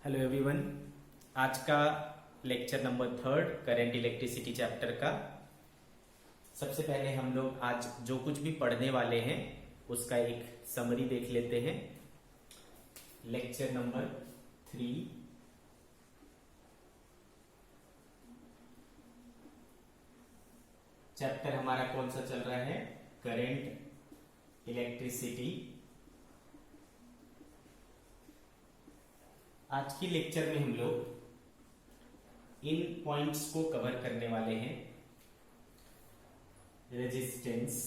Hello everyone. आज का lecture number 3 current electricity chapter का। सबसे पहले हम लोग आज जो कुछ भी पढ़ने वाले हैं उसका एक समरी देख लेते हैं। लेक्चर नंबर 3 चैप्टर हमारा कौन सा चल रहा है? Current electricity. आज की लेक्चर में हम लोग इन पॉइंट्स को कवर करने वाले हैं। Resistance,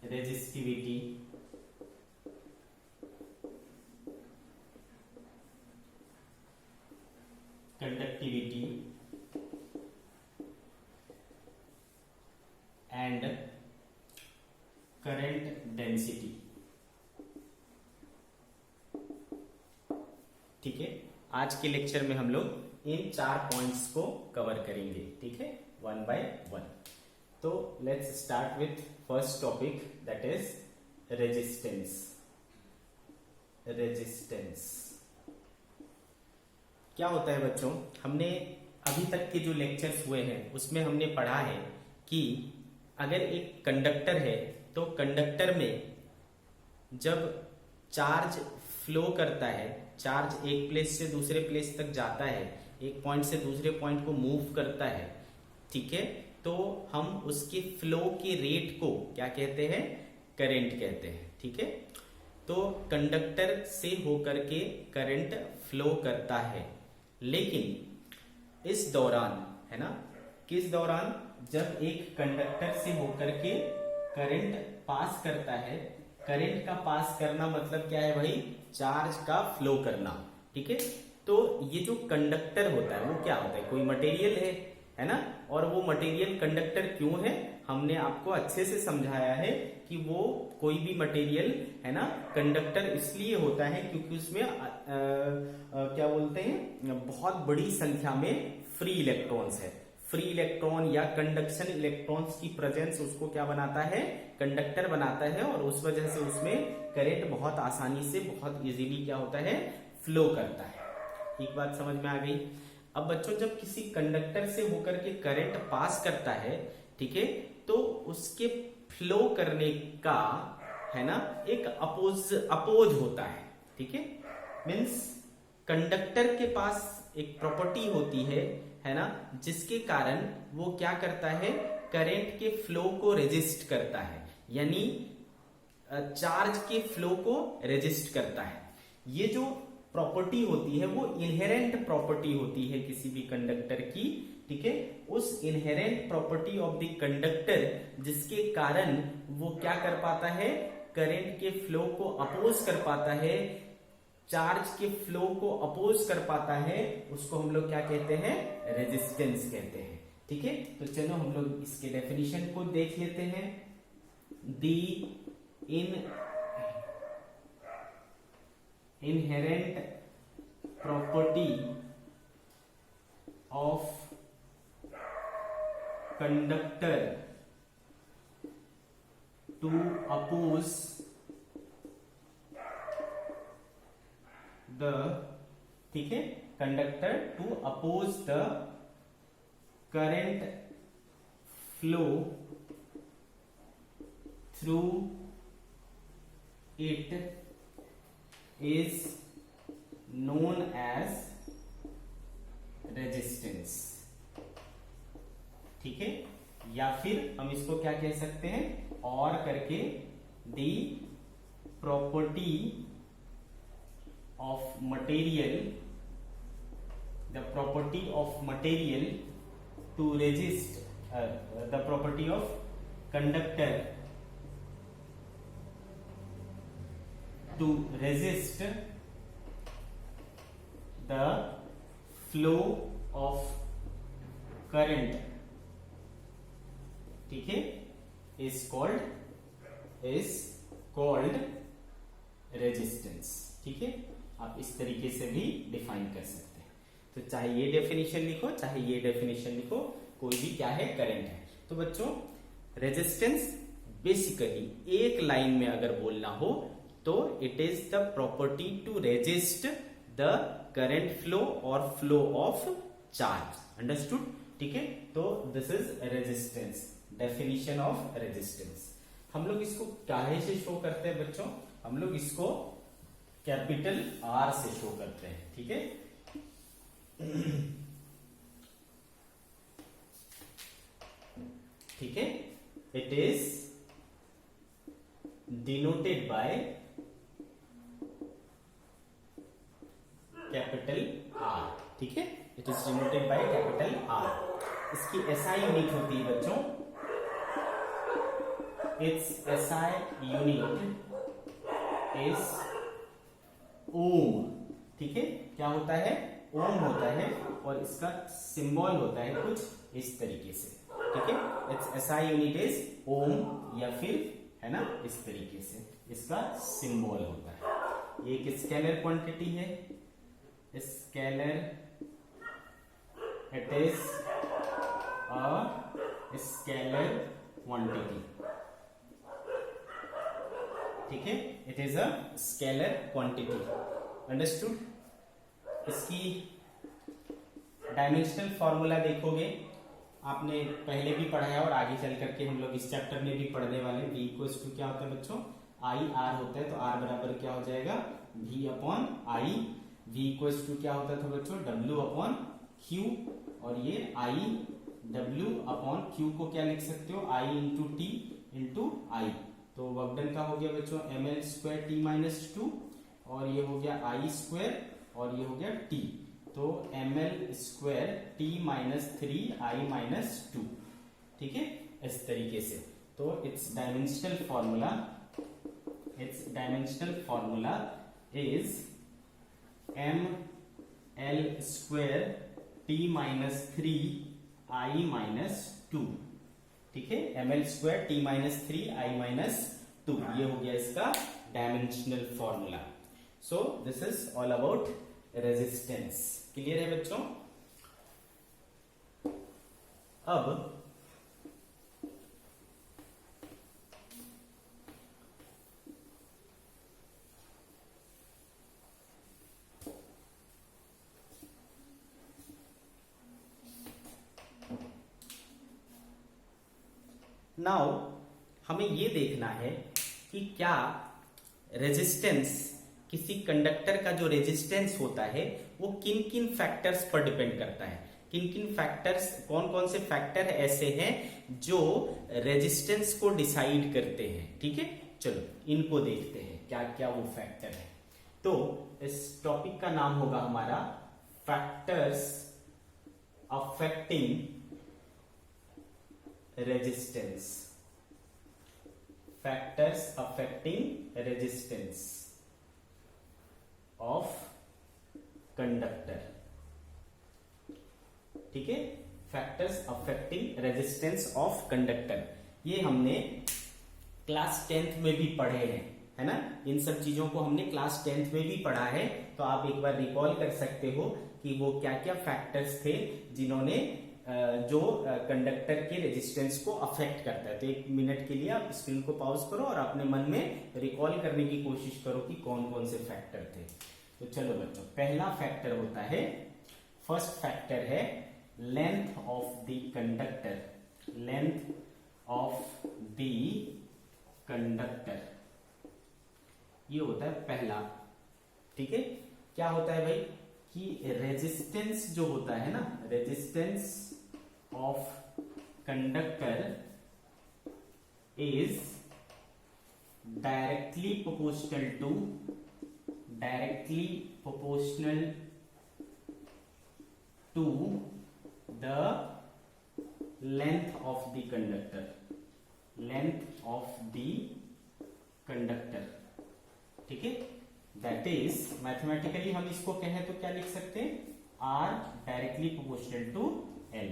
resistivity, conductivity and current density. ठीक है, आज के लेक्चर में हम लोग इन 4 पॉइंट्स को कवर करेंगे। ठीक है, 1 बाय 1। तो let's start with first topic, that is resistance. Resistance क्या होता है बच्चों? हमने अभी तक के जो लेक्चर्स हुए हैं उसमें हमने पढ़ा है कि अगर एक कंडक्टर है तो कंडक्टर में जब चार्ज फ्लो करता है, चार्ज एक प्लेस से दूसरे प्लेस तक जाता है, एक पॉइंट से दूसरे पॉइंट को मूव करता है, ठीक है, तो हम उसके फ्लो के रेट को क्या कहते हैं? करंट कहते हैं। ठीक है, तो कंडक्टर से होकर के करंट फ्लो करता है, लेकिन इस दौरान, है ना, किस दौरान? जब एक कंडक्टर से होकर के करंट पास करता है। करंट का पास करना मतलब क्या है भाई? चार्ज का फ्लो करना। ठीक है, तो ये जो कंडक्टर होता है वो क्या होता है? कोई मटेरियल है ना, और वो मटेरियल कंडक्टर क्यों है? हमने आपको अच्छे से समझाया है कि वो कोई भी मटेरियल, है ना, कंडक्टर इसलिए होता है क्योंकि उसमें क्या बोलते हैं, बहुत बड़ी संख्या में फ्री इलेक्ट्रॉन्स है। फ्री इलेक्ट्रॉन या कंडक्शन इलेक्ट्रॉन्स की प्रेजेंस उसको क्या बनाता है? कंडक्टर बनाता है, और उस वजह से उसमें करंट बहुत आसानी से, बहुत इजीली क्या होता है? फ्लो करता है। एक बात समझ में आ गई? अब बच्चों, जब किसी कंडक्टर से होकर के करंट पास करता है, ठीक है, तो उसके फ्लो करने का, है ना, एक अपोज होता है। ठीक है, मीन्स कंडक्टर के पास एक प्रॉपर्टी होती है ना, जिसके कारण वो क्या करता है? करंट के फ्लो को रेजिस्ट करता है, यानी चार्ज के फ्लो को रेजिस्ट करता है। ये जो प्रॉपर्टी होती है वो इनहेरेंट प्रॉपर्टी होती है किसी भी कंडक्टर की। ठीक है, उस inherent property of the conductor, जिसके कारण वो क्या कर पाता है? करंट के फ्लो को अपोज कर पाता है, चार्ज के फ्लो को अपोज कर पाता है, उसको हम लोग क्या कहते हैं? रेजिस्टेंस कहते हैं। ठीक है, तो चलो हम लोग इसके डेफिनेशन को देख लेते हैं। दी inherent property of conductor to oppose the, ठीक है, conductor to oppose the current flow through it is known as resistance। ठीक है, या फिर हम इसको क्या कह सकते हैं? और करके the property of material, the property of material to resist, the property of conductor to resist the flow of current, ठीक है, is called resistance। ठीक है, आप इस तरीके से भी डिफाइन कर सकते हैं। तो चाहे ये डेफिनेशन लिखो, चाहे ये डेफिनेशन लिखो, कोई भी क्या है? करंट है। तो बच्चों, रेजिस्टेंस बेसिकली एक लाइन में अगर बोलना हो तो it is the property to resist the current flow और फ्लो ऑफ चार्ज। अंडरस्टूड? ठीक है, तो this is resistance, definition of resistance. हम लोग इसको काहे से शो करते हैं बच्चों? हम लोग इसको कैपिटल आर से शो करते हैं। ठीक है, ठीक है, it is denoted by capital R. ठीक है, it is denoted by capital R. इसकी एसआई यूनिट होती है बच्चों, इट्स एसआई यूनिट इज ओम। ठीक है, क्या होता है? ओम होता है, और इसका सिंबल होता है कुछ इस तरीके से। ठीक है, इट्स एसआई यूनिट इज ओम, या फिर है ना इस तरीके से इसका सिंबल होता है। ये एक स्केलर क्वांटिटी है, scalar, it is a scalar quantity. ठीक है, it is a scalar quantity. Understood? इसकी डायमेंशनल फॉर्मूला देखोगे, आपने पहले भी पढ़ा है और आगे चल करके हम लोग इस चैप्टर में भी पढ़ने वाले। V इक्वल्स टू क्या होता है बच्चों? आई आर होता है, तो आर बराबर क्या हो जाएगा? V upon I. V equals to क्या होता था बच्चों? W अपॉन Q, और ये आई W अपॉन Q को क्या लिख सकते हो? I इंटू टी इंटू आई। तो वर्क डन का हो गया बच्चों ml स्क्वायर t माइनस 2, और ये हो गया I स्क्वायर, और ये हो गया t, तो ml square t minus 3 I minus 2। ठीक है, इस तरीके से। तो it's dimensional formula is ml square t minus 3 I minus 2। ठीक है, ml square t minus 3 I minus 2, ये हो गया इसका dimensional formula. So this is all about resistance. Clear है बच्चों? अब नाउ हमें ये देखना है कि क्या रेजिस्टेंस, किसी कंडक्टर का जो रेजिस्टेंस होता है वो किन किन फैक्टर्स पर डिपेंड करता है। किन किन फैक्टर्स, कौन कौन से फैक्टर ऐसे हैं जो रेजिस्टेंस को डिसाइड करते हैं। ठीक है, चलो इनको देखते हैं क्या क्या वो फैक्टर है। तो इस टॉपिक का नाम होगा हमारा factors affecting resistance. Factors affecting resistance of conductor. ठीक है, factors affecting resistance of conductor, ये हमने क्लास 10th में भी पढ़े हैं, है ना। इन सब चीजों को हमने क्लास 10th में भी पढ़ा है, तो आप एक बार रिकॉल कर सकते हो कि वो क्या क्या फैक्टर्स थे जिन्होंने जो कंडक्टर के रेजिस्टेंस को अफेक्ट करता है। तो 1 मिनट के लिए आप स्क्रीन को पॉज करो और अपने मन में रिकॉल करने की कोशिश करो कि कौन कौन से फैक्टर थे। तो चलो बच्चों, पहला फैक्टर होता है, फर्स्ट फैक्टर है length of the conductor. Length of the conductor, ये होता है पहला। ठीक है, क्या होता है भाई कि रेजिस्टेंस जो होता है ना, resistance of conductor is directly proportional to the length of the conductor. Length of the conductor, ठीक है, दैट इज मैथमेटिकली हम इसको कहें तो क्या लिख सकते हैं, R directly proportional to L.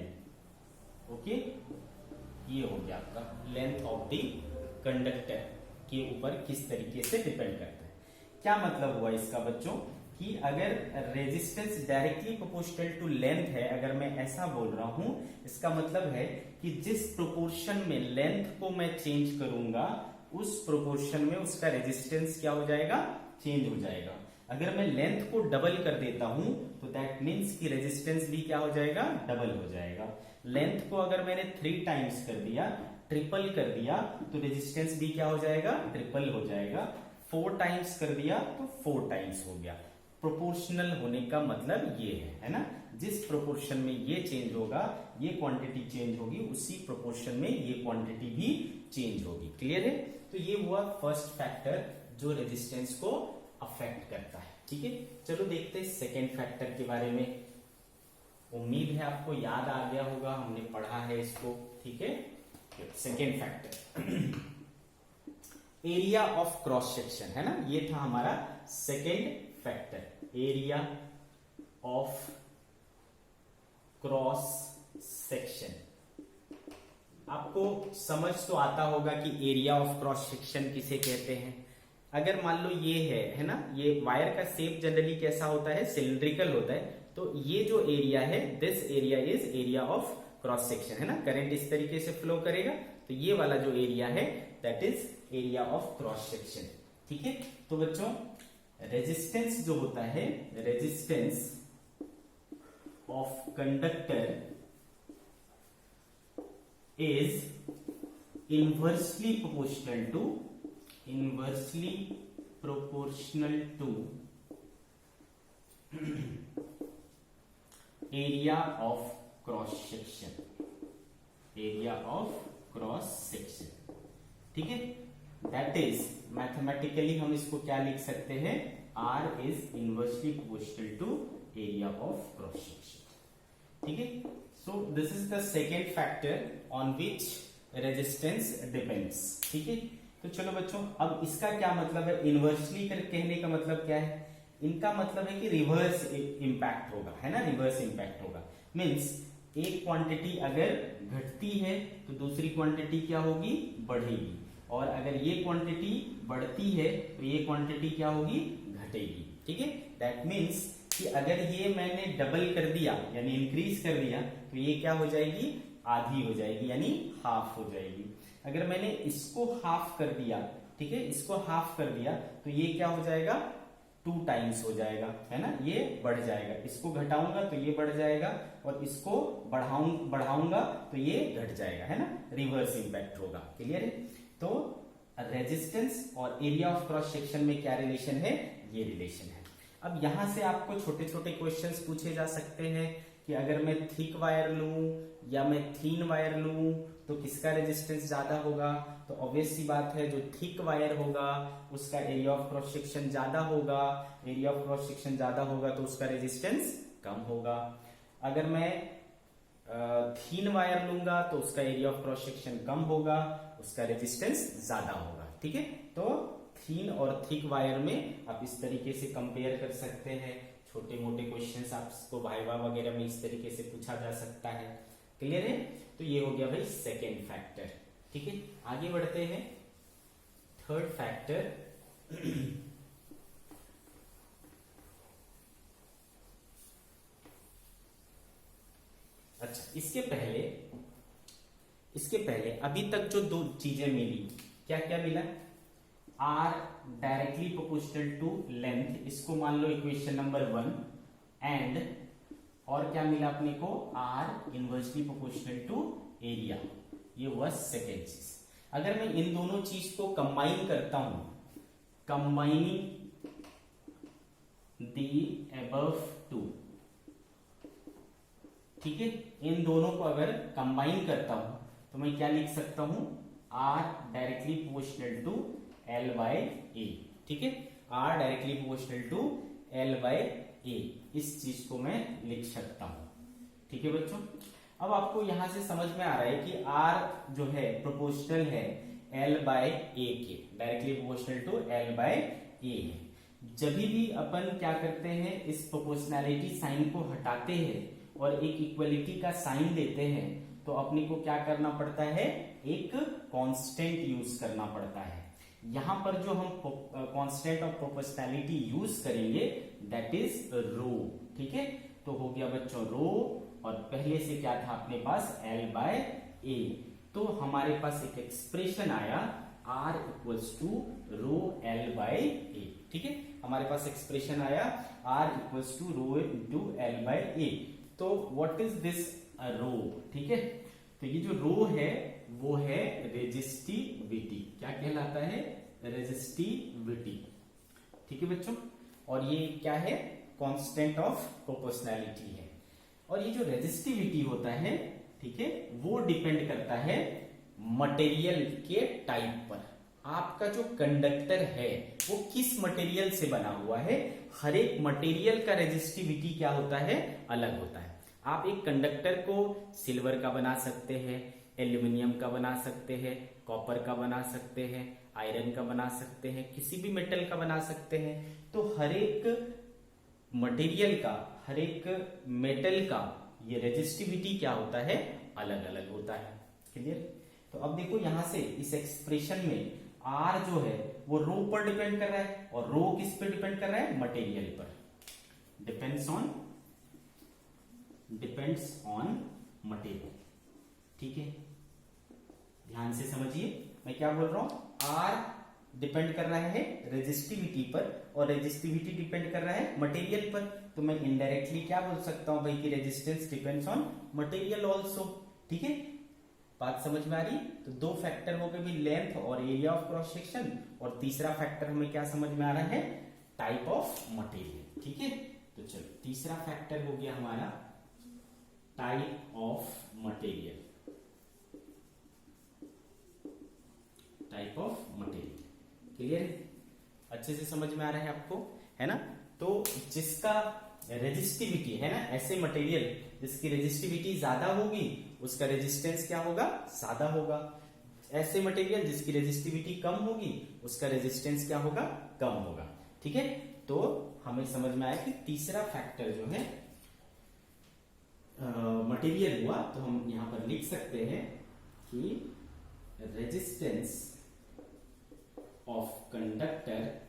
Okay, ये हो गया आपका लेंथ ऑफ द कंडक्टर के ऊपर किस तरीके से डिपेंड करता है। क्या मतलब हुआ इसका बच्चों कि अगर resistance directly proportional to length है, अगर मैं ऐसा बोल रहा हूं, इसका मतलब है कि जिस प्रोपोर्शन में लेंथ को मैं चेंज करूंगा उस प्रोपोर्शन में उसका रेजिस्टेंस क्या हो जाएगा, चेंज हो जाएगा। अगर मैं लेंथ को डबल कर देता हूं तो दैट मीन्स कि रेजिस्टेंस भी क्या हो जाएगा, डबल हो जाएगा। लेंथ को अगर मैंने 3 टाइम्स कर दिया, ट्रिपल कर दिया, तो रेजिस्टेंस भी क्या हो जाएगा, ट्रिपल हो जाएगा। 4 टाइम्स कर दिया तो 4 टाइम्स हो गया। प्रोपोर्शनल होने का मतलब ये है ना, जिस प्रोपोर्शन में ये चेंज होगा, ये क्वांटिटी चेंज होगी, उसी प्रोपोर्शन में ये क्वांटिटी भी चेंज होगी। क्लियर है? तो ये हुआ फर्स्ट फैक्टर जो रेजिस्टेंस को अफेक्ट करता है। ठीक है, चलो देखते हैं सेकेंड फैक्टर के बारे में। उम्मीद है आपको याद आ गया होगा, हमने पढ़ा है इसको। ठीक है, second factor area of cross section है ना, ये था हमारा second factor, area of cross section. आपको समझ तो आता होगा कि एरिया ऑफ क्रॉस सेक्शन किसे कहते हैं। अगर मान लो ये है ना, ये वायर का शेप जनरली कैसा होता है, सिलिंड्रिकल होता है, तो ये जो एरिया है, this area is area of cross section है ना। करंट इस तरीके से फ्लो करेगा तो ये वाला जो एरिया है that is area of cross section. ठीक है, तो बच्चों रेजिस्टेंस जो होता है, resistance of conductor is inversely proportional to area of cross section. ठीक है, दैट इज मैथमेटिकली हम इसको क्या लिख सकते हैं, R is inversely proportional to area of cross section. ठीक है, so this is the second factor on which resistance depends. ठीक है, तो चलो बच्चों, अब इसका क्या मतलब है, इनवर्सली कहने का मतलब क्या है, इनका मतलब है कि रिवर्स इंपैक्ट होगा, है ना, रिवर्स इंपैक्ट होगा। मीन्स एक क्वांटिटी अगर घटती है तो दूसरी क्वांटिटी क्या होगी, बढ़ेगी, और अगर ये क्वांटिटी बढ़ती है तो ये क्वांटिटी क्या होगी, घटेगी। ठीक है, दैट मीन्स कि अगर ये मैंने डबल कर दिया यानी इंक्रीज कर दिया तो ये क्या हो जाएगी, आधी हो जाएगी, यानी हाफ हो जाएगी। अगर मैंने इसको हाफ कर दिया, ठीक है, इसको हाफ कर दिया तो ये क्या हो जाएगा, 2 टाइम्स हो जाएगा, है ना, ये बढ़ जाएगा। इसको घटाऊंगा तो ये बढ़ जाएगा, और इसको बढ़ाऊंगा तो ये घट जाएगा, है ना, रिवर्स इंपैक्ट होगा। क्लियर है? तो रेजिस्टेंस और एरिया ऑफ क्रॉस सेक्शन में क्या रिलेशन है, ये रिलेशन है। अब यहां से आपको छोटे छोटे क्वेश्चंस पूछे जा सकते हैं कि अगर मैं थिक वायर लूं या मैं थीन वायर लूं तो किसका रेजिस्टेंस ज्यादा होगा। तो ऑब्वियस सी बात है, जो थिक वायर होगा उसका एरिया ऑफ क्रॉस सेक्शन ज्यादा होगा, एरिया ऑफ क्रॉस सेक्शन ज्यादा होगा तो उसका रेजिस्टेंस कम होगा। अगर मैं थीन वायर लूंगा तो उसका एरिया ऑफ क्रॉस सेक्शन कम होगा, उसका रेजिस्टेंस ज्यादा होगा। ठीक है, तो थीन और थिक वायर में आप इस तरीके से कंपेयर कर सकते हैं। छोटे मोटे क्वेश्चंस आपको वाइवा वगैरह में इस तरीके से पूछा जा सकता है। क्लियर है? तो ये हो गया भाई सेकेंड फैक्टर। ठीक है, आगे बढ़ते हैं थर्ड फैक्टर। अच्छा, इसके पहले अभी तक जो 2 चीजें मिली, क्या क्या मिला, R directly proportional to length, इसको मान लो इक्वेशन नंबर 1, एंड और क्या मिला अपने को, R inversely proportional to area, ये हुआ सेकेंड चीज। अगर मैं इन दोनों चीज को कंबाइन करता हूं, कंबाइनिंग द अबव 2, ठीक है, इन दोनों को अगर कंबाइन करता हूं तो मैं क्या लिख सकता हूं, R directly proportional to L by A. ठीक है, R directly proportional to L by A, इस चीज को मैं लिख सकता हूं। ठीक है बच्चों, अब आपको यहां से समझ में आ रहा है कि आर जो है प्रोपोर्शनल है एल बाय ए के, directly proportional to L by A है। जब भी अपन क्या करते हैं, इस प्रोपोर्शनैलिटी साइन को हटाते हैं और एक इक्वलिटी का साइन देते हैं, तो अपने को क्या करना पड़ता है, एक कांस्टेंट यूज करना पड़ता है। यहां पर जो हम कांस्टेंट ऑफ प्रोपोर्शनैलिटी यूज करेंगे दैट इज रो। ठीक है, तो हो गया बच्चों रो, और पहले से क्या था अपने पास L/A, तो हमारे पास एक एक्सप्रेशन आया R equals to row L/A। ठीक है, हमारे पास एक्सप्रेशन आया R equals to rho into L/A। तो व्हाट इज दिस रो? ठीक है, तो ये जो रो है वो है रेजिस्टिविटी। क्या कहलाता है? रेजिस्टिविटी। ठीक है बच्चों, और ये क्या है? कांस्टेंट ऑफ प्रोपोर्शनैलिटी है। और ये जो रेजिस्टिविटी होता है, ठीक है, वो डिपेंड करता है मटेरियल के टाइप पर। आपका जो कंडक्टर है वो किस मटेरियल से बना हुआ है, हर एक मटेरियल का रेजिस्टिविटी क्या होता है? अलग होता है। आप एक कंडक्टर को सिल्वर का बना सकते हैं, एल्यूमिनियम का बना सकते हैं, कॉपर का बना सकते हैं, आयरन का बना सकते हैं, किसी भी मेटल का बना सकते हैं। तो हर एक मटेरियल का, हर एक मेटल का ये रेजिस्टिविटी क्या होता है? अलग अलग होता है। क्लियर? तो अब देखो यहां से इस एक्सप्रेशन में R जो है वो रो पर डिपेंड कर रहा है, और रो किस पे डिपेंड कर रहा है? मटेरियल पर। Depends on material. ठीक है, ध्यान से समझिए मैं क्या बोल रहा हूं। R डिपेंड कर रहा है रेजिस्टिविटी पर, और रेजिस्टिविटी डिपेंड कर रहा है मटेरियल पर। तो मैं इनडायरेक्टली क्या बोल सकता हूं भाई कि resistance depends on material also. ठीक है, बात समझ में आ रही? तो दो फैक्टर हो गए भी, लेंथ और एरिया ऑफ क्रॉस सेक्शन, और तीसरा फैक्टर हमें क्या समझ में आ रहा है? Type of material. ठीक है, तो चलो तीसरा फैक्टर हो गया हमारा type of material. Type of material clear है? अच्छे से समझ में आ रहा है आपको, है ना? तो जिसका रेजिस्टिविटी है ना, ऐसे मटेरियल जिसकी रेजिस्टिविटी ज्यादा होगी उसका रेजिस्टेंस क्या होगा? ज्यादा होगा। ऐसे मटेरियल जिसकी रेजिस्टिविटी कम होगी उसका रेजिस्टेंस क्या होगा? कम होगा। ठीक है, तो हमें समझ में आया कि तीसरा फैक्टर जो है मटेरियल हुआ। तो हम यहां पर लिख सकते हैं कि resistance of conductor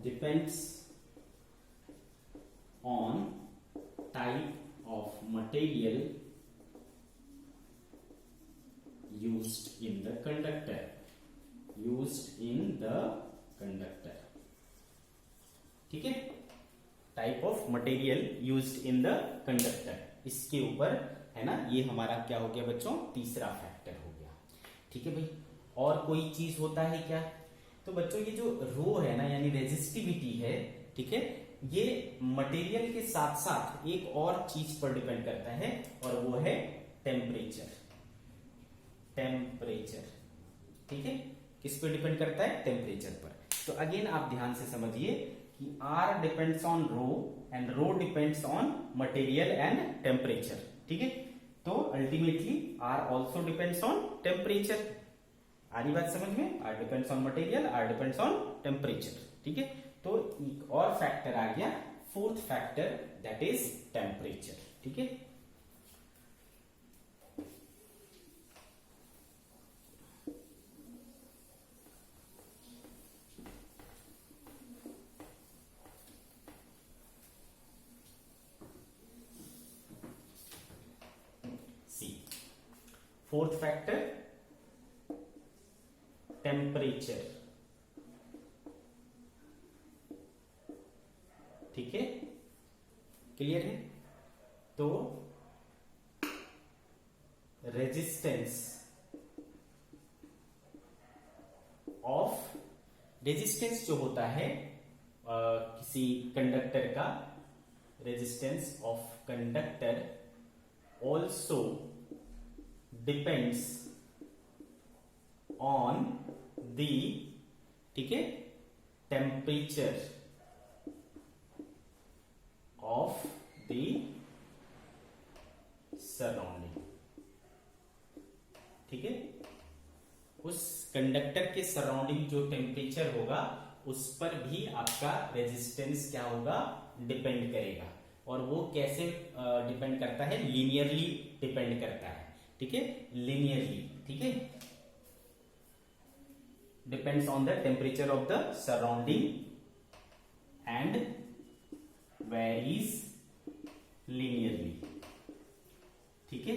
depends on type of material used in the conductor. ठीक है, type of material used in the conductor, इसके ऊपर है ना, ये हमारा क्या हो गया बच्चों? तीसरा फैक्टर हो गया। ठीक है भाई, और कोई चीज होता है क्या? तो बच्चों ये जो रो है ना, यानी रेजिस्टिविटी है, ठीक है, ये मटेरियल के साथ साथ एक और चीज पर डिपेंड करता है, और वो है टेम्परेचर। ठीक है, किस पे डिपेंड करता है? टेम्परेचर पर। तो अगेन आप ध्यान से समझिए कि R depends on rho, and rho depends on material and temperature. ठीक है, तो ultimately R also depends on temperature. आ रही बात समझ में? R depends on material, R depends on temperature. ठीक है, तो एक और फैक्टर आ गया, fourth factor, that is temperature. ठीक है, फोर्थ फैक्टर टेम्परेचर। ठीक है, क्लियर है? तो रेजिस्टेंस जो होता है किसी कंडक्टर का, resistance of conductor also depends on the, ठीक है, टेम्परेचर ऑफ द सराउंडिंग। ठीक है, उस कंडक्टर के सराउंडिंग जो टेम्परेचर होगा उस पर भी आपका रेजिस्टेंस क्या होगा? डिपेंड करेगा। और वो कैसे डिपेंड करता है? लीनियरली डिपेंड करता है। ठीक है, लीनियरली। ठीक है, depends on the temperature of the surrounding and varies linearly. ठीक है,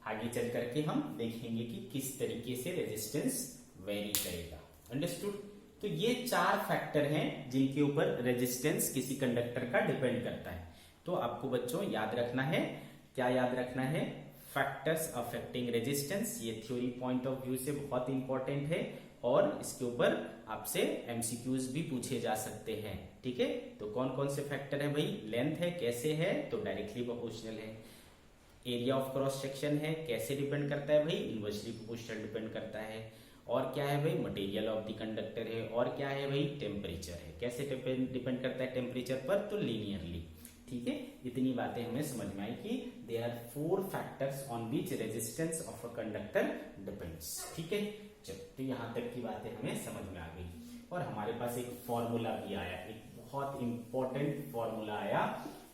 आगे चल करके हम देखेंगे कि किस तरीके से रेजिस्टेंस वेरी करेगा। अंडरस्टूड? तो ये 4 फैक्टर हैं जिनके ऊपर रेजिस्टेंस किसी कंडक्टर का डिपेंड करता है। तो आपको बच्चों याद रखना है, क्या याद रखना है? Factors affecting resistance. ये थ्योरी पॉइंट ऑफ व्यू से बहुत इंपॉर्टेंट है और इसके ऊपर आपसे एमसीक्यूज भी पूछे जा सकते हैं। ठीक है, तो कौन कौन से फैक्टर है भाई? लेंथ है, कैसे है? तो डायरेक्टली प्रोपोर्शनल है। एरिया ऑफ क्रॉस सेक्शन है, कैसे डिपेंड करता है भाई? इनवर्सली प्रोपोर्शनल डिपेंड करता है। और क्या है भाई? मटेरियल ऑफ द कंडक्टर है। और क्या है भाई? टेम्परेचर है। कैसे डिपेंड करता है टेम्परेचर पर? तो लीनियरली। ठीक है, इतनी बातें हमें समझ में आई कि there are 4 factors on which resistance of a conductor depends. ठीक है, चलो, तो यहां तक की बातें हमें समझ में आ गई और हमारे पास एक फॉर्मूला भी आया, एक बहुत इंपॉर्टेंट फॉर्मूला आया,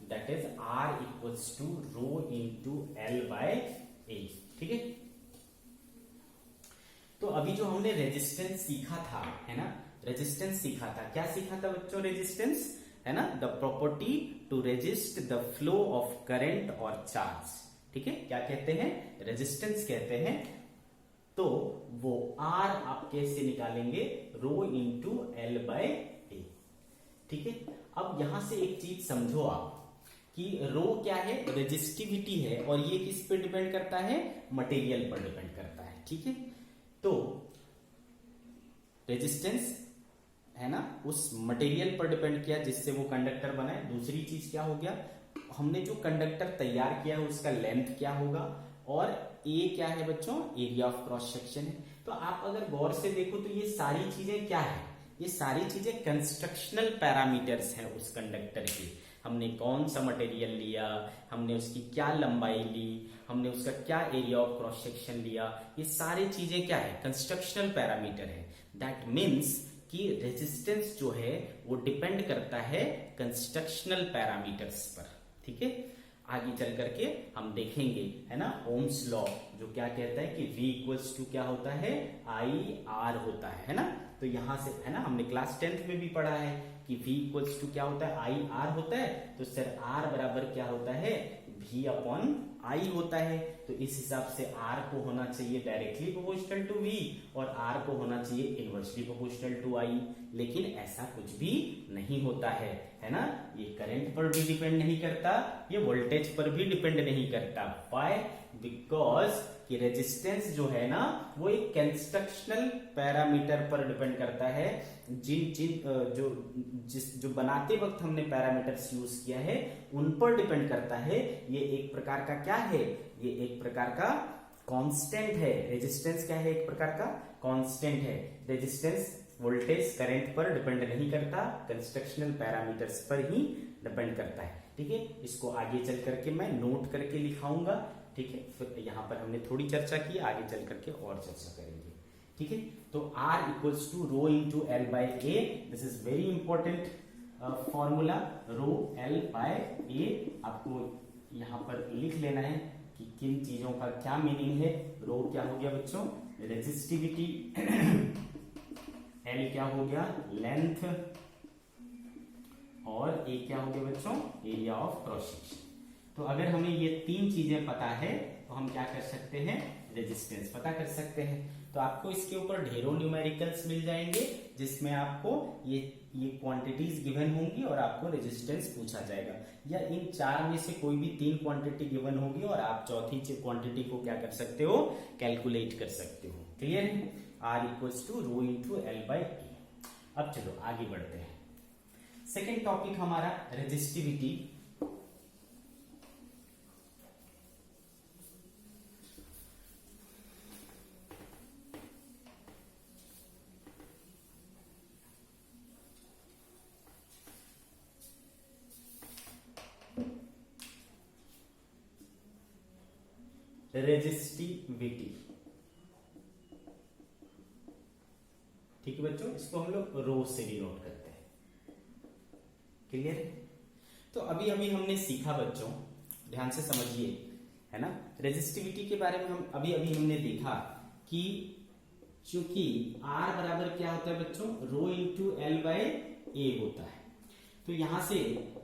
that is R equals to rho into L by A। ठीक है, तो अभी जो हमने रेजिस्टेंस सीखा था, है ना, रेजिस्टेंस सीखा था, क्या सीखा था बच्चों? रेजिस्टेंस, है ना, the property to resist the flow of current और चार्ज। ठीक है, क्या कहते हैं? रेजिस्टेंस कहते हैं। तो वो R आप कैसे निकालेंगे? रो इंटू L बाय A। ठीक है, अब यहां से एक चीज समझो आप कि रो क्या है? रेजिस्टिविटी है और ये किस पे डिपेंड करता है? मटेरियल पर डिपेंड करता है। ठीक है, तो रेजिस्टेंस है ना उस मटेरियल पर डिपेंड किया जिससे वो कंडक्टर बना है। दूसरी चीज क्या हो गया? हमने जो कंडक्टर तैयार किया है उसका लेंथ क्या होगा? और ए क्या है बच्चों? एरिया ऑफ क्रॉस सेक्शन है। तो आप अगर गौर से देखो तो ये सारी चीजें क्या है? ये सारी चीजें कंस्ट्रक्शनल पैरामीटर्स हैं उस कंडक्टर के। हमने कौन सा मटेरियल लिया, हमने उसकी क्या लंबाई ली, हमने उसका क्या एरिया ऑफ क्रॉस सेक्शन लिया, ये सारी चीजें क्या है? कंस्ट्रक्शनल पैरामीटर है। दैट मीन्स कि रेजिस्टेंस जो है वो डिपेंड करता है कंस्ट्रक्शनल पैरामीटर्स पर। ठीक है, आगे चल करके हम देखेंगे, है ना, ओम्स लॉ जो क्या कहता है कि V इक्वल्स टू क्या होता है? IR होता है ना। तो यहां से, है ना, हमने क्लास 10th में भी पढ़ा है कि V इक्वल्स टू क्या होता है? IR होता है। तो सर R बराबर क्या होता है? V अपॉन I होता है। तो इस हिसाब से R को होना चाहिए डायरेक्टली प्रोपोर्शनल टू V और R को होना चाहिए इनवर्सली प्रोपोर्शनल टू I। लेकिन ऐसा कुछ भी नहीं होता है ना। ये करंट पर भी डिपेंड नहीं करता, ये वोल्टेज पर भी डिपेंड नहीं करता। व्हाई? बिकॉज कि रेजिस्टेंस जो है ना वो एक कंस्ट्रक्शनल पैरामीटर पर डिपेंड करता है। जो बनाते वक्त हमने पैरामीटर्स यूज किया है उन पर डिपेंड करता है। ये एक प्रकार का क्या है? ये एक प्रकार का कांस्टेंट है। रेजिस्टेंस क्या है? एक प्रकार का कांस्टेंट है। रेजिस्टेंस वोल्टेज करंट पर डिपेंड नहीं करता, कंस्ट्रक्शनल पैरामीटर्स पर ही डिपेंड करता है। ठीक है, इसको आगे चल करके मैं नोट करके लिखाऊंगा। ठीक है, फिर यहाँ पर हमने थोड़ी चर्चा की, आगे चल करके और चर्चा करेंगे। ठीक है, तो R equals to rho into L by A। This is very important formula, rho L by A। आपको यहाँ पर लिख लेना है कि किन चीजों का क्या मीनिंग है। रो क्या हो गया बच्चों? रेजिस्टिविटी। L क्या हो गया? लेंथ। और A क्या हो गया बच्चों? Area of cross section. तो अगर हमें ये 3 चीजें पता है तो हम क्या कर सकते हैं? रेजिस्टेंस पता कर सकते हैं। तो आपको इसके ऊपर ढेरों न्यूमेरिकल्स मिल जाएंगे जिसमें आपको ये क्वांटिटीज गिवन होंगी और आपको रेजिस्टेंस पूछा जाएगा, या इन 4 में से कोई भी 3 क्वांटिटी गिवन होगी और आप चौथी क्वांटिटी को क्या कर सकते हो? कैलकुलेट कर सकते हो। क्लियर है? R equals to rho into L by A। अब चलो आगे बढ़ते हैं। सेकेंड टॉपिक हमारा रेजिस्टिविटी। रेजिस्टिविटी। ठीक है बच्चों, इसको हम लोग रो से डिनोट करते हैं। क्लियर है? तो अभी हमने सीखा बच्चों, ध्यान से समझिए, है ना। रेजिस्टिविटी के बारे में हम अभी हमने देखा कि क्योंकि R बराबर क्या होता है बच्चों, रो इंटू एल बाय ए होता है। तो यहां से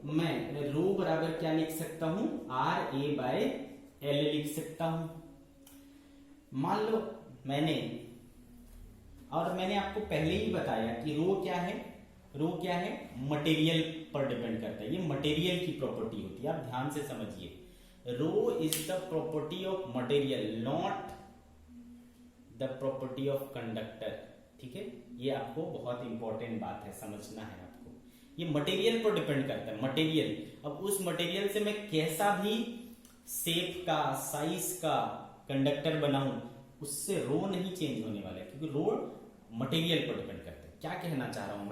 मैं रो बराबर क्या लिख सकता हूं, आर ए बाय एल लिख सकता हूं। मान लो मैंने आपको पहले ही बताया कि रो क्या है, मटेरियल पर डिपेंड करता है, ये मटेरियल की प्रॉपर्टी होती है। आप ध्यान से समझिए, rho is the property of material, not the property of conductor. ठीक है, ये आपको बहुत इंपॉर्टेंट बात है, समझना है आपको। ये मटेरियल पर डिपेंड करता है, मटेरियल। अब उस मटेरियल से मैं कैसा भी शेप का, साइज का कंडक्टर बनाऊं, उससे रो नहीं चेंज होने वाला है, क्योंकि रो मटेरियल पर डिपेंड करता है। क्या कहना चाह रहा हूं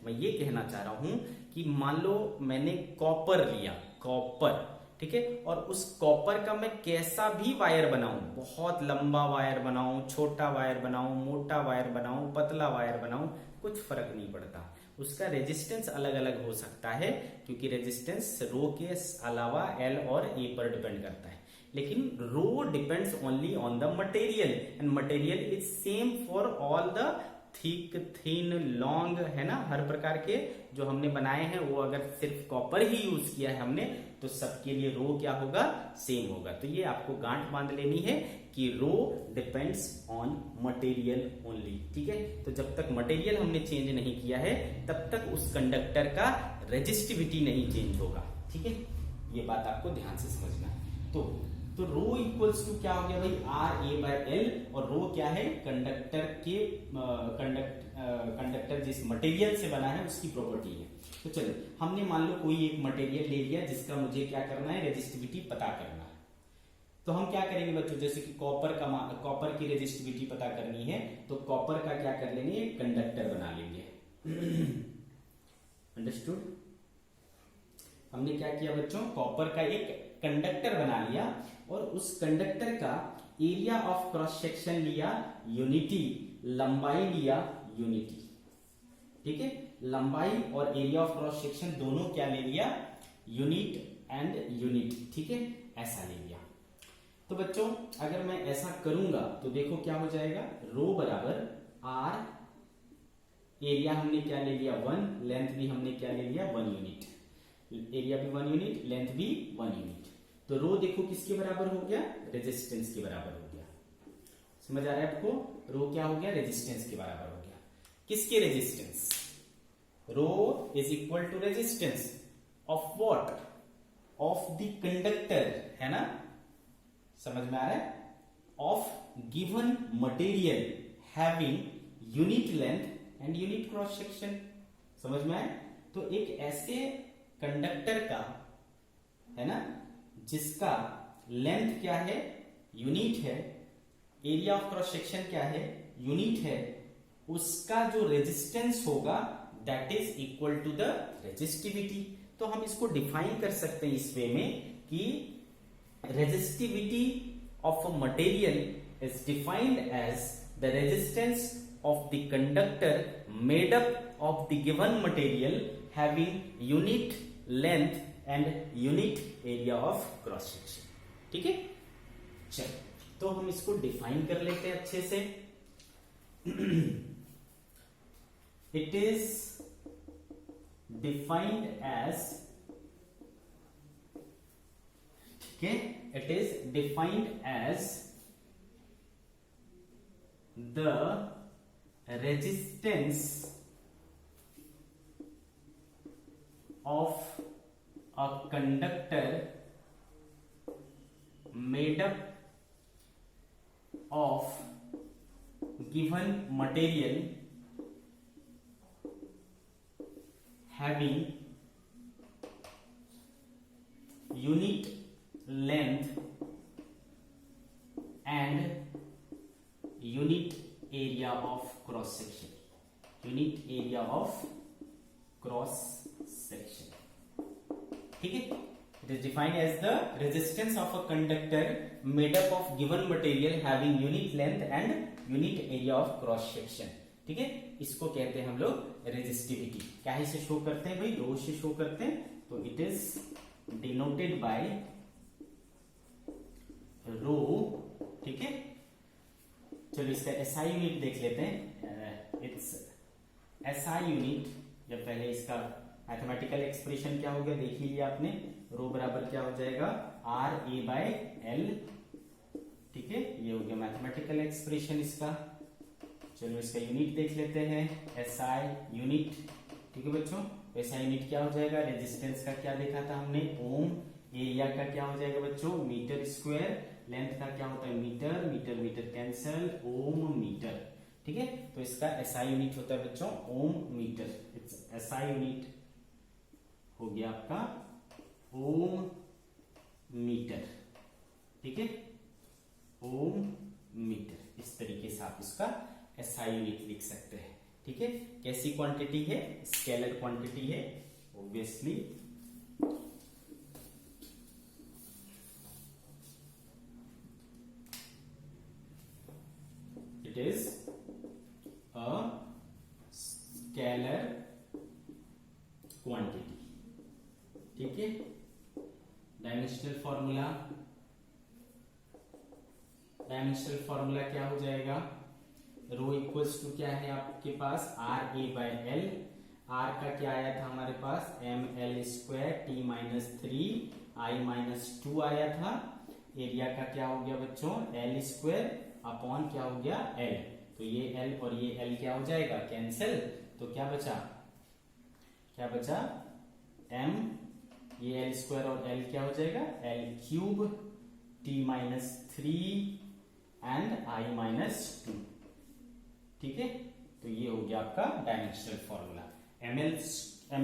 मैं ये कहना चाह रहा हूं कि मान लो मैंने कॉपर लिया, कॉपर, ठीक है, और उस कॉपर का मैं कैसा भी वायर बनाऊं, बहुत लंबा वायर बनाऊं, छोटा वायर बनाऊं, मोटा वायर बनाऊं, पतला वायर बनाऊं, कुछ फर्क नहीं पड़ता। उसका रेजिस्टेंस अलग अलग हो सकता है, क्योंकि रेजिस्टेंस रो के अलावा एल और ए पर डिपेंड करता है। लेकिन rho depends only on the material, and material is same for all the thick, thin, long, है ना। हर प्रकार के जो हमने बनाए हैं, वो अगर सिर्फ कॉपर ही यूज किया है हमने, तो सबके लिए रो क्या होगा, सेम होगा। तो ये आपको गांठ बांध लेनी है कि रो डिपेंड्स ऑन मटेरियल ओनली। ठीक है, तो जब तक मटेरियल हमने चेंज नहीं किया है, तब तक उस कंडक्टर का रेजिस्टिविटी नहीं चेंज होगा। ठीक है, ये बात आपको ध्यान से समझना है। तो रो इक्वल्स टू क्या हो गया भाई, आर ए बाय एल, और रो क्या है, कंडक्टर के कंडक्टर जिस मटेरियल से बना है उसकी प्रॉपर्टी है। तो चलो, हमने मान लो कोई एक मटेरियल ले लिया जिसका मुझे क्या करना है, रेजिस्टिविटी पता करना है। तो हम क्या करेंगे बच्चों, जैसे कि कॉपर की रेजिस्टिविटी पता करनी है, तो कॉपर का क्या कर लेंगे, कंडक्टर बना लेंगे। अंडरस्टूड। हमने क्या किया बच्चों, कॉपर का एक कंडक्टर बना लिया, और उस कंडक्टर का एरिया ऑफ क्रॉस सेक्शन लिया यूनिटी, लंबाई लिया यूनिटी। ठीक है, लंबाई और एरिया ऑफ क्रॉस सेक्शन दोनों क्या ले लिया, यूनिट एंड यूनिट। ठीक है, ऐसा ले लिया। तो बच्चों अगर मैं ऐसा करूंगा तो देखो क्या हो जाएगा, रो बराबर आर, एरिया हमने क्या ले लिया 1, लेंथ भी हमने क्या ले लिया 1 यूनिट, एरिया भी 1 यूनिट, लेंथ भी 1 यूनिट। तो रो देखो किसके बराबर हो गया, रेजिस्टेंस के बराबर हो गया। समझ आ रहा है आपको, रो क्या हो गया, रेजिस्टेंस के बराबर हो गया। किसके resistance, rho is equal to resistance of what, of the conductor, है ना। समझ में आ रहा है, of given material having unit length and unit cross section. समझ में आए। तो एक ऐसे कंडक्टर का, है ना, जिसका लेंथ क्या है, यूनिट है, एरिया ऑफ क्रॉस सेक्शन क्या है, यूनिट है, उसका जो रेजिस्टेंस होगा that is equal to the resistivity. तो हम इसको डिफाइन कर सकते हैं इस वे में कि resistivity of a material is defined as the resistance of the conductor made up of the given material having unit length and unit area of cross section. ठीक है, चलो तो हम इसको डिफाइन कर लेते हैं अच्छे से। इट इज डिफाइंड एज, ठीक है, it is defined as the resistance of a conductor made up of given material having unit length and unit area of cross section, unit area of cross section. ठीक है, it is defined as the resistance of a conductor made up of given material having unit length and unit area of cross section. ठीक है, इसको कहते हैं हम लोग resistivity. क्या ही से शो करते हैं भाई, रो से शो करते हैं। तो इट इज डिनोटेड बाय रो, ठीक है, चलो इसका एसआई यूनिट देख लेते हैं। इट्स एसआई यूनिट, जब पहले इसका मैथमेटिकल एक्सप्रेशन क्या हो गया देख ही लिया आपने, रो बराबर क्या हो जाएगा आर ए बाय एल, ठीक है, ये हो गया मैथमेटिकल एक्सप्रेशन इसका। चलो इसका यूनिट देख लेते हैं, एसआई यूनिट, ठीक है बच्चों। एसआई यूनिट क्या हो जाएगा, रेजिस्टेंस का क्या देखा था हमने, ओम, एरिया का क्या हो जाएगा बच्चों मीटर स्क्वायर, लेंथ का क्या होता है मीटर, मीटर मीटर कैंसल, ओम मीटर, ठीक है। तो इसका एसआई यूनिट होता है बच्चों ओम मीटर। इट्स एसआई यूनिट हो गया आपका ओम मीटर, ठीक है, ओम मीटर। इस तरीके से आप इसका एसआई यूनिट लिख सकते हैं, ठीक है। कैसी क्वांटिटी है, स्केलर क्वांटिटी है obviously. It is a scalar quantity, ठीक है। डायमेंशनल फॉर्मूला, डायमेंशनल फॉर्मूला क्या हो जाएगा, रो इक्वल्स टू क्या है आपके पास R A by L, R का क्या आया था हमारे पास M L square T minus 3 I minus 2 आया था। एरिया का क्या हो गया बच्चों एल स्क्वायर अपॉन क्या हो गया एल, तो ये एल और ये एल क्या हो जाएगा कैंसिल, तो क्या बचा, क्या बचा एम, ये एल स्क्वायर और एल क्या हो जाएगा L cube T minus 3 and I minus 2, ठीक है। तो ये हो गया आपका dimensional formula, M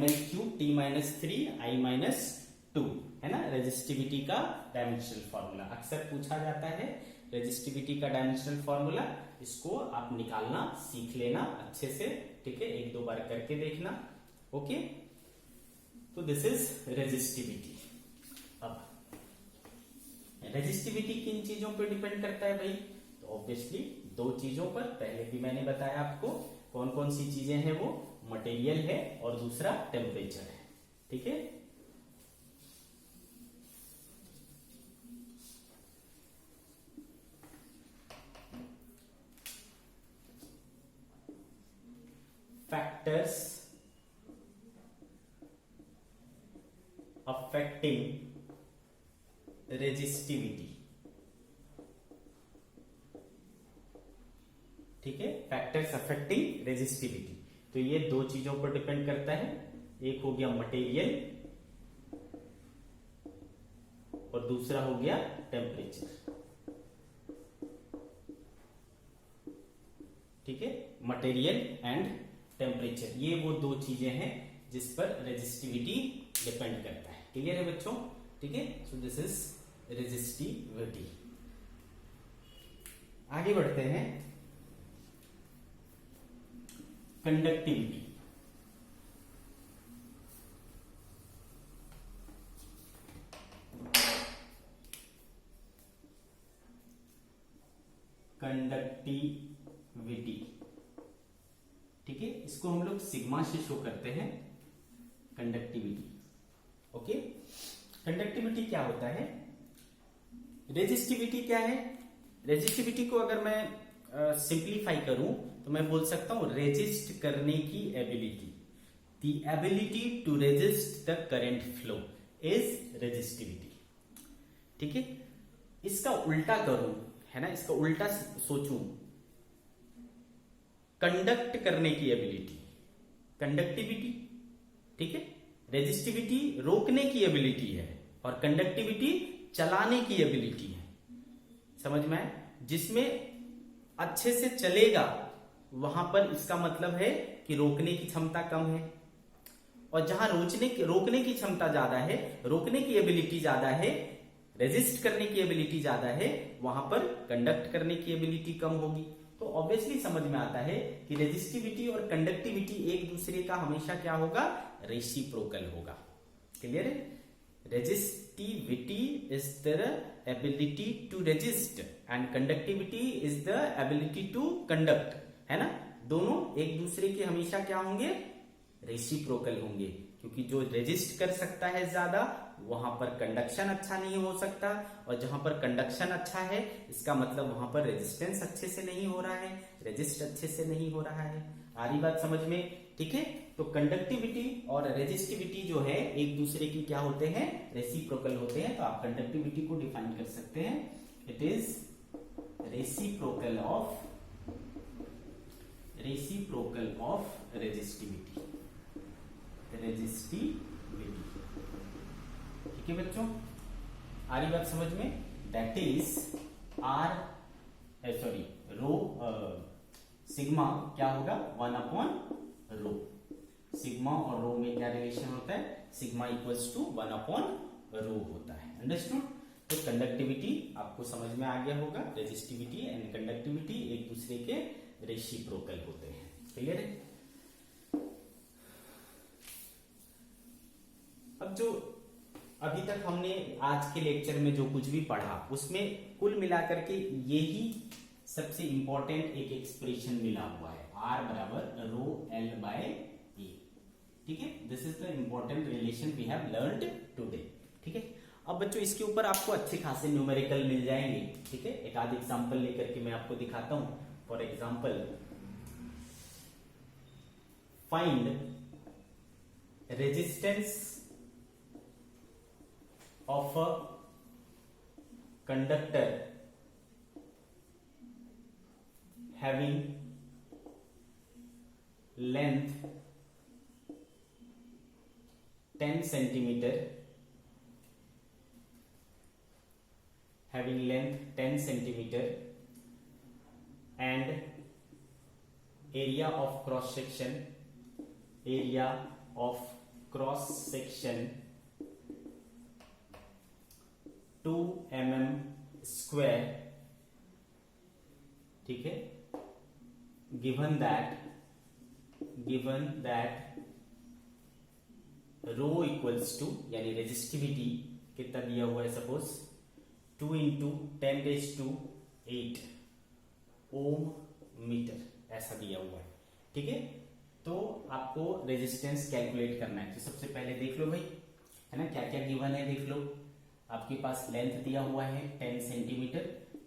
L cube T minus 3 I minus 2, है ना, रेजिस्टिविटी का डायमेंशनल फॉर्मूला। अक्सर पूछा जाता है रेजिस्टिविटी का डायमेंशनल फॉर्मूला, इसको आप निकालना सीख लेना अच्छे से, ठीक है, एक दो बार करके देखना, ओके। तो दिस इज रेजिस्टिविटी। अब रेजिस्टिविटी किन चीजों पर डिपेंड करता है भाई, तो ऑब्वियसली दो चीजों पर, पहले भी मैंने बताया आपको कौन कौन सी चीजें हैं, वो मटेरियल है और दूसरा टेम्परेचर है, ठीक है। फैक्टर्स अफेक्टिंग रेजिस्टिविटी, ठीक है, फैक्टर्स अफेक्टिंग रेजिस्टिविटी। तो ये दो चीजों पर डिपेंड करता है, एक हो गया मटेरियल और दूसरा हो गया टेम्परेचर, ठीक है, मटेरियल एंड टेम्परेचर, ये वो दो चीजें हैं जिस पर रेजिस्टिविटी डिपेंड करता है। क्लियर है बच्चों, ठीक है। So this is resistivity. आगे बढ़ते हैं, कंडक्टिविटी। कंडक्टिविटी, ठीक है, इसको हम लोग सिग्मा से शो करते हैं, कंडक्टिविटी, ओके। कंडक्टिविटी क्या होता है, रेजिस्टिविटी क्या है, रेजिस्टिविटी को अगर मैं सिंप्लीफाई करूं तो मैं बोल सकता हूं रेजिस्ट करने की ability, the ability to resist the current flow is resistivity, ठीक है। इसका उल्टा करूं, है ना, इसका उल्टा सोचूं, कंडक्ट करने की एबिलिटी, कंडक्टिविटी, ठीक है। रेजिस्टिविटी रोकने की एबिलिटी है और कंडक्टिविटी चलाने की एबिलिटी है, समझ में आए, जिसमें अच्छे से चलेगा वहां पर इसका मतलब है कि रोकने की क्षमता कम है, और जहां रोकने की क्षमता ज्यादा है, रोकने की एबिलिटी ज्यादा है, रेजिस्ट करने की एबिलिटी ज्यादा है, वहां पर कंडक्ट करने की एबिलिटी कम होगी। तो ऑब्वियसली समझ में आता है कि रेजिस्टिविटी और कंडक्टिविटी एक दूसरे का हमेशा क्या होगा, रेसिप्रोकल होगा। क्लियर है, resistivity is the ability to resist and conductivity is the ability to conduct, है ना, दोनों एक दूसरे के हमेशा क्या होंगे, रेसिप्रोकल होंगे, क्योंकि जो रेजिस्ट कर सकता है ज्यादा वहां पर कंडक्शन अच्छा नहीं हो सकता, और जहां पर कंडक्शन अच्छा है इसका मतलब वहां पर रेजिस्टेंस अच्छे से नहीं हो रहा है, रेजिस्ट अच्छे से नहीं हो रहा है। आ रही बात समझ में? ठीक है, तो कंडक्टिविटी और रेजिस्टिविटी जो है एक दूसरे की क्या होते हैं, रेसिप्रोकल होते हैं। तो आप कंडक्टिविटी को डिफाइन कर सकते हैं, it is reciprocal of resistivity. ठीक है बच्चों, आ रही बात समझ में? दैट इज रो सिग्मा क्या होगा, 1/रो। सिग्मा और रो में क्या रिलेशन होता है, सिग्मा इक्वल्स टू 1/रो होता है। अंडरस्टूड? तो कंडक्टिविटी आपको समझ में आ गया होगा, रेजिस्टिविटी एंड कंडक्टिविटी एक दूसरे के रेसिप्रोकल होते हैं। क्लियर है? अब जो अभी तक हमने आज के लेक्चर में जो कुछ भी पढ़ा उसमें कुल मिलाकर के यही सबसे इंपॉर्टेंट एक एक्सप्रेशन मिला हुआ है, R बराबर रो एल बाय ए। ठीक है, this is the important relation we have learned today. ठीक है, अब बच्चों इसके ऊपर आपको अच्छे खासे न्यूमेरिकल मिल जाएंगे। ठीक है, एक आध एग्जांपल लेकर के मैं आपको दिखाता हूं। For example, find resistance of a conductor having length 10 centimeter, having length 10 centimeter and area of cross section 2 mm square। ठीक है, given that rho equals to, यानी रेजिस्टिविटी कितना दिया हुआ है, सपोज 2 × 10⁸ ओम मीटर ऐसा दिया हुआ है। ठीक है, तो आपको रेजिस्टेंस कैलकुलेट करना है। तो सबसे पहले देख लो भाई, है ना, क्या क्या गिवन है देख लो। आपके पास लेंथ दिया हुआ है 10 सेंटीमीटर,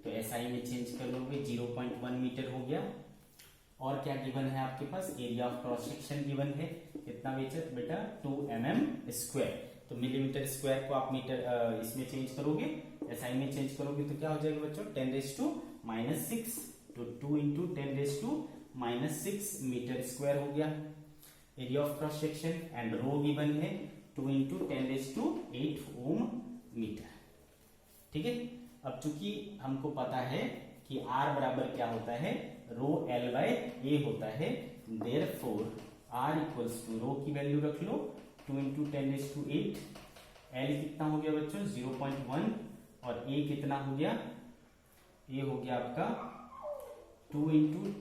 तो एसआई में चेंज कर लोगे 0.1 मीटर हो गया। और क्या गिवन है आपके पास, area of cross section given है, कितना बेटा 2 mm स्क्वायर। तो मिलीमीटर स्क्वायर को आप मीटर इसमें चेंज करोगे, एसआई में चेंज करोगे तो क्या हो जाएगा बच्चों, 10⁻⁻6। तो 2 × 10⁻⁻6 मीटर स्क्वायर हो गया area of cross section. And rho given है 2 × 10⁸ ओम मीटर। ठीक है, अब चूंकि हमको पता है कि R बराबर क्या होता है, रो L बाय ए होता है, देयरफॉर R इक्वल्स टू, रो की वैल्यू रख लो 2 × 10⁸, L कितना हो गया बच्चों 0.1, और A कितना हो गया, A हो गया आपका 2 ×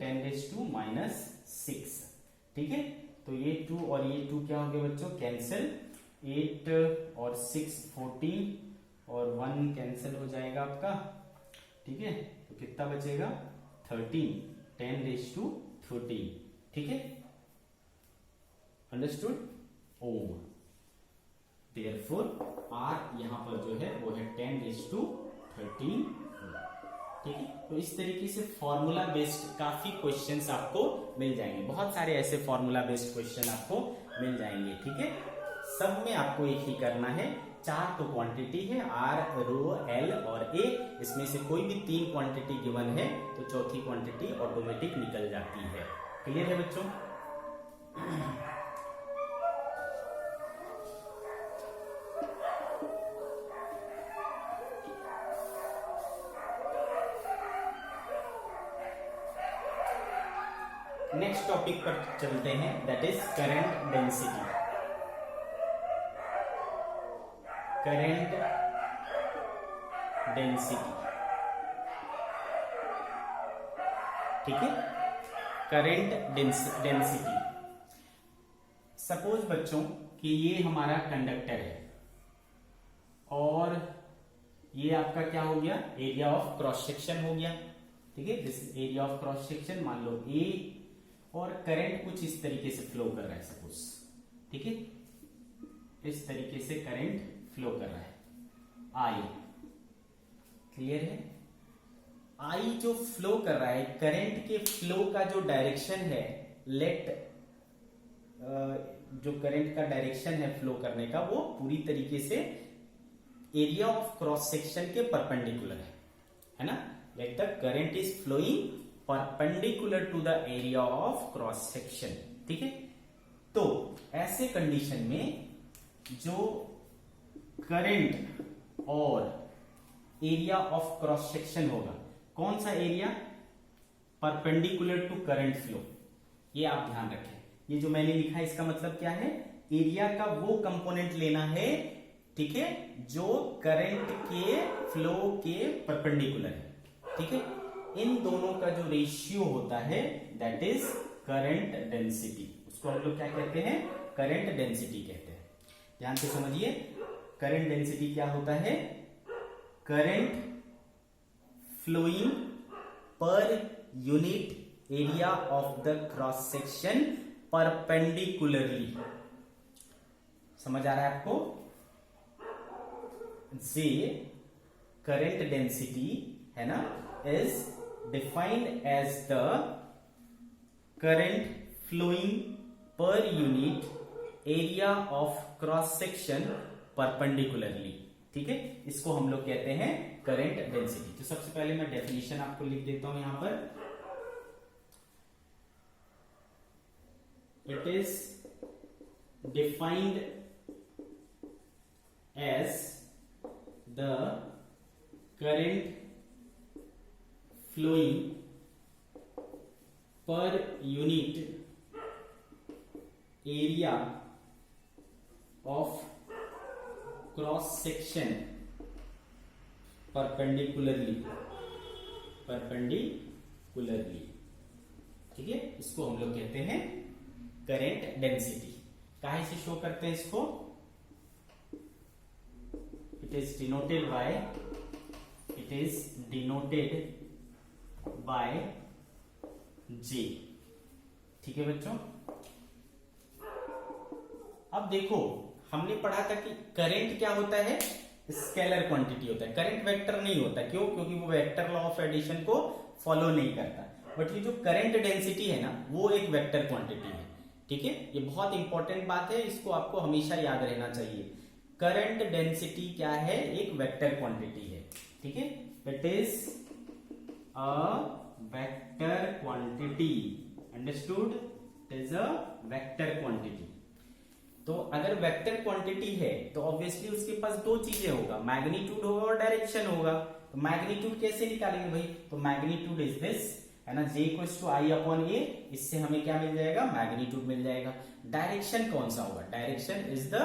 10⁻⁻6। ठीक है, तो ये 2 और ये 2 क्या हो गया बच्चों, कैंसिल, 8 और 6 14, और 1 कैंसिल हो जाएगा आपका। ठीक है, तो कितना बचेगा 13, 10⁻13। ठीक है, अंडरस्टूड, ओम। देयरफॉर R यहां पर जो है वो है 10⁻13। ठीक है, तो इस तरीके से फॉर्मूला बेस्ड काफी क्वेश्चंस आपको मिल जाएंगे, बहुत सारे ऐसे फॉर्मूला बेस्ड क्वेश्चन आपको मिल जाएंगे। ठीक है, सब में आपको एक ही करना है, 4 तो क्वांटिटी है, R, रो, L और A, इसमें से कोई भी 3 क्वांटिटी गिवन है तो चौथी क्वांटिटी ऑटोमेटिक निकल जाती है। क्लियर है बच्चों? नेक्स्ट टॉपिक पर चलते हैं, that is current density. Current density, ठीक है, करंट डेंसिटी। सपोज बच्चों कि ये हमारा कंडक्टर है और ये आपका क्या हो गया, एरिया ऑफ क्रॉस सेक्शन हो गया। ठीक है, this area of cross section मान लो ए, और करंट कुछ इस तरीके से फ्लो कर रहा है सपोज। ठीक है, इस तरीके से करंट फ्लो कर रहा है, आई, क्लियर है। आई जो फ्लो कर रहा है, करंट के फ्लो का जो डायरेक्शन है, लेट जो करंट का डायरेक्शन है फ्लो करने का, वो पूरी तरीके से एरिया ऑफ क्रॉस सेक्शन के परपेंडिकुलर है ना। Let the current is flowing perpendicular to the area of cross section, ठीक है। तो ऐसे कंडीशन में जो करंट और एरिया ऑफ क्रॉस सेक्शन होगा, कौन सा area, perpendicular to current flow, ये आप ध्यान रखें। ये जो मैंने लिखा है इसका मतलब क्या है, एरिया का वो कंपोनेंट लेना है, ठीक है, जो करंट के फ्लो के परपेंडिकुलर है, ठीक है। इन दोनों का जो रेशियो होता है दैट इज करंट डेंसिटी, उसको हम लोग क्या कहते हैं, करंट डेंसिटी कहते हैं। ध्यान से समझिए, करंट डेंसिटी क्या होता है, current flowing per unit area of the cross section perpendicularly. समझ आ रहा है आपको। जे करंट डेंसिटी है ना, is defined as the current flowing per unit area of cross section perpendicularly, ठीक है। इसको हम लोग कहते हैं करंट डेंसिटी। तो सबसे पहले मैं डेफिनेशन आपको लिख देता हूं यहां पर। It is defined as the current flowing per unit area of cross section perpendicularly, ठीक है। इसको हम लोग कहते हैं करंट डेंसिटी। काहे से शो करते हैं इसको, it is denoted by J, ठीक है बच्चों। अब देखो, हमने पढ़ा था कि करंट क्या होता है, स्केलर क्वांटिटी होता है, करंट वेक्टर नहीं होता। क्यों, क्योंकि वो वेक्टर लॉ ऑफ एडिशन को फॉलो नहीं करता। बट ये जो करंट डेंसिटी है ना, वो एक वेक्टर क्वांटिटी है, ठीक है। ये बहुत इंपॉर्टेंट बात है, इसको आपको हमेशा याद रहना चाहिए। करंट डेंसिटी क्या है, एक वेक्टर क्वांटिटी है, ठीक है। It is a vector quantity, understood, it is a vector quantity. तो अगर वेक्टर क्वांटिटी है तो ऑब्वियसली उसके पास दो चीजें होगा, मैग्नीट्यूड होगा और डायरेक्शन होगा। तो मैग्नीट्यूड कैसे निकालेंगे भाई, तो मैग्नीट्यूड इज दिस, है ना, J equals to I upon A। इससे हमें क्या मिल जाएगा, मैग्नीट्यूड मिल जाएगा। डायरेक्शन कौन सा होगा, direction is the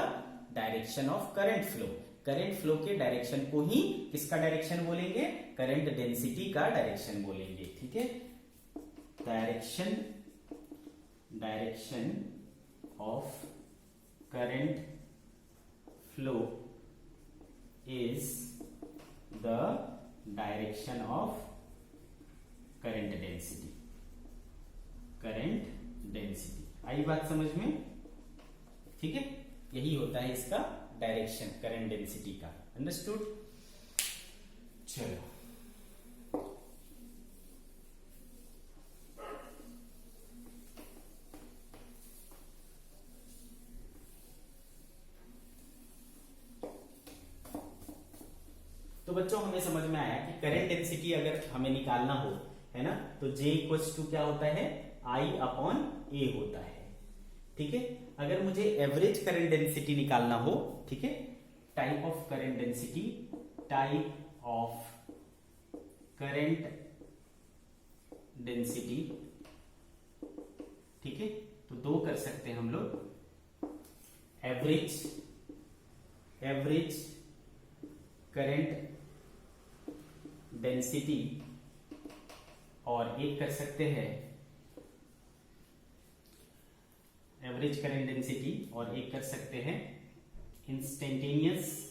direction of current flow. Current flow के डायरेक्शन को ही किसका डायरेक्शन बोलेंगे, करंट डेंसिटी का डायरेक्शन बोलेंगे, ठीक है। Direction of current flow is the direction of current density। आई बात समझ में, ठीक है। यही होता है इसका डायरेक्शन करंट डेंसिटी का, अंडरस्टूड। चलो, तो बच्चों हमें समझ में आया कि करंट डेंसिटी अगर हमें निकालना हो, है ना, तो J इक्वल्स टू क्या होता है, I अपॉन A होता है, ठीक है। अगर मुझे एवरेज करंट डेंसिटी निकालना हो, ठीक है, टाइप ऑफ करंट डेंसिटी, ठीक है, तो दो कर सकते हैं हम लोग, एवरेज करंट डेंसिटी, और एक कर सकते हैं एवरेज करंट डेंसिटी, और एक कर सकते हैं इंस्टेंटेनियस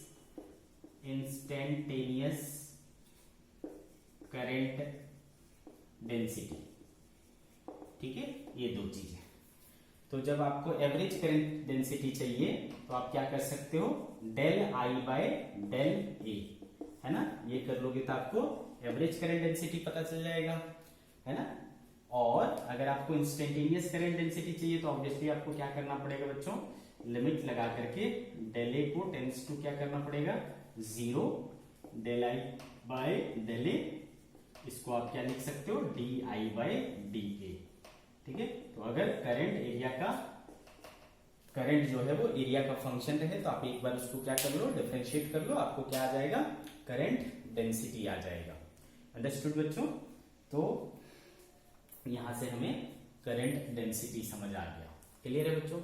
करंट डेंसिटी, ठीक है। ये दो चीजें। तो जब आपको एवरेज करंट डेंसिटी चाहिए तो आप क्या कर सकते हो, डेल आई बाय डेल ए, है ना, ये कर लोगे तो आपको एवरेज करंट डेंसिटी पता चल जाएगा, है ना। और अगर आपको इंस्टेंटेनियस करंट डेंसिटी चाहिए तो ऑब्वियसली आपको क्या करना पड़ेगा बच्चों, लिमिट लगा करके डेल ए को टेंस टू क्या करना पड़ेगा, 0 del I by del A, इसको आप क्या लिख सकते हो, d I by d A, ठीक है। तो अगर करंट एरिया का करंट जो है वो एरिया का फंक्शन रहे तो आप एक बार उसको क्या कर लो, डिफरेंशिएट कर लो, आपको क्या आ जाएगा, करंट डेंसिटी आ जाएगा। अंडरस्टूड बच्चों। तो यहां से हमें करंट डेंसिटी समझ आ गया, क्लियर है बच्चों।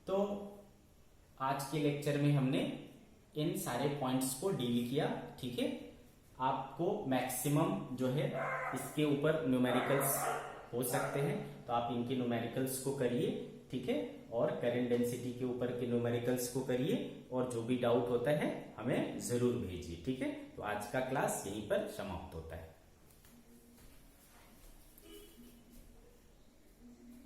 तो आज के लेक्चर में हमने इन सारे पॉइंट्स को डील किया, ठीक है। आपको मैक्सिमम जो है इसके ऊपर न्यूमेरिकल्स हो सकते हैं तो आप इनके न्यूमेरिकल्स को करिए, ठीक है, और करंट डेंसिटी के ऊपर के न्यूमेरिकल्स को करिए, और जो भी डाउट होता है हमें जरूर भेजिए, ठीक है। तो आज का क्लास यहीं पर समाप्त होता है।